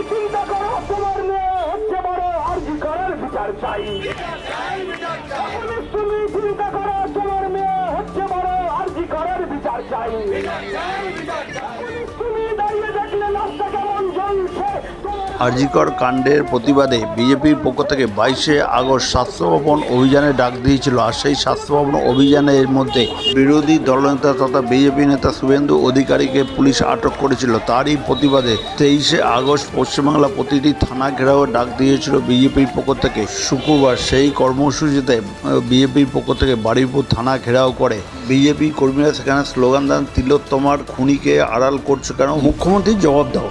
চিন্তা করো, তোমার মেয়ে হচ্ছে বড় আরজি করার বিচার চাই। তুমি চিন্তা করো, তোমার মেয়ে হচ্ছে বড় আরজি করার বিচার চাই। তুমি দাঁড়িয়ে দেখলে রাস্তা কেমন জ্বলছে। আরজিকর কাণ্ডের প্রতিবাদে বিজেপির পক্ষ থেকে 22শে আগস্ট স্বাস্থ্য ভবন অভিযানে ডাক দিয়েছিল। আর সেই স্বাস্থ্য ভবন অভিযানের মধ্যে বিরোধী দলনেতা তথা বিজেপি নেতা শুভেন্দু অধিকারীকে পুলিশ আটক করেছিল। তারই প্রতিবাদে 23শে আগস্ট পশ্চিমবাংলা প্রতিটি থানা ঘেরাও ডাক দিয়েছিল বিজেপির পক্ষ থেকে। শুক্রবার সেই কর্মসূচিতে বিজেপির পক্ষ থেকে বারুইপুর থানা ঘেরাও করে বিজেপি কর্মীরা সেখানে স্লোগান দেন, তিলোত্তমার খুনিকে আড়াল করছে কেন, মুখ্যমন্ত্রীর জবাব দাও।